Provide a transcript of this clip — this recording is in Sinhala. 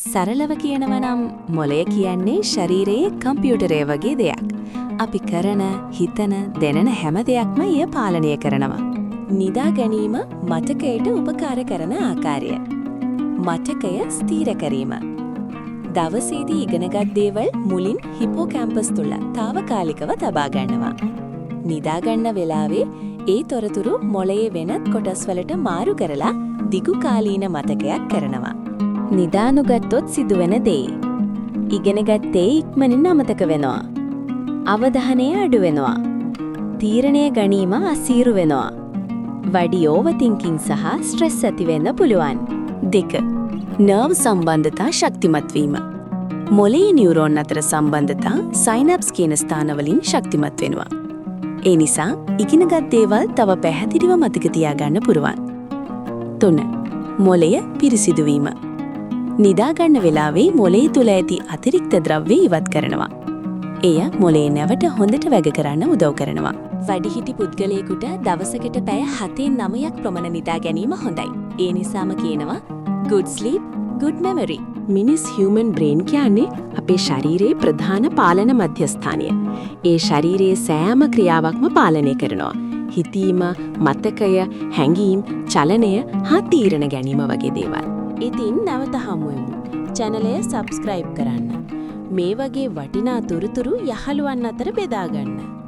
සරලව කියනවා නම් මොළය කියන්නේ ශරීරයේ කම්පියුටරය වගේ දෙයක්. අපි කරන, හිතන, දැනෙන හැම දෙයක්ම එය පාලනය කරනවා. නිදා ගැනීම මතකයට උපකාර කරන ආකාරය. මතකය ස්ථීර කිරීම. දවසේදී ඉගෙනගත් දේවල් මුලින් හිපෝකැම්පස් තුල తాවකාලිකව තබා ගන්නවා. නිදා ගන්න වෙලාවේ ඒ තොරතුරු මොළයේ වෙනත් කොටස් වලට මාරු කරලා දිගු කාලීන මතකයක් කරනවා. නිදානුගත්තොත් සිදුවෙන දේ. ඉගෙනගත් දේ ඉක්මනින් අමතක වෙනවා. අවධානය අඩු වෙනවා. තීරණය ගැනීම අසීරු වෙනවා. වැඩි ඕවර්තින්කින් සහ ස්ට්‍රෙස් ඇති වෙන්න පුළුවන්. 2. නර්ව් සම්බන්ධතා ශක්තිමත් වීම. මොළයේ නියුරෝන් අතර සම්බන්ධතා සයිනැප්ස් කියන ස්ථානවලින් ශක්තිමත් වෙනවා. ඒ නිසා ඉගෙනගත් දේවල් තව පැහැදිලිව මතක තියාගන්න පුරුවන්. 3. මොළය පිරිසිදු වීම. නිදා ගන්න වෙලාවේ මොළයේ තුල ඇති අතිරික්ත ද්‍රව්‍ය ඉවත් කරනවා. එය මොළයේ නැවට හොඳට වැඩ කරන්න උදව් කරනවා. වැඩිහිටි පුද්ගලයෙකුට දවසකට පැය 7-9ක් ප්‍රමාණ නිදා ගැනීම හොඳයි. ඒ නිසාම කියනවා good sleep, good memory. මිනිස් human brain කියන්නේ අපේ ශරීරයේ ප්‍රධාන පාලන මධ්‍යස්ථානය. ඒ ශරීරයේ සෑම ක්‍රියාවක්ම පාලනය කරනවා. හිතීම, මතකය, හැඟීම්, චලනය හා තීරණ ගැනීම වගේ දේවල්. ඉතින් නැවත හමු වෙමු. channel එක subscribe කරන්න. මේ වගේ වටිනා තොරතුරු යහළුවන් අතර බෙදා ගන්න.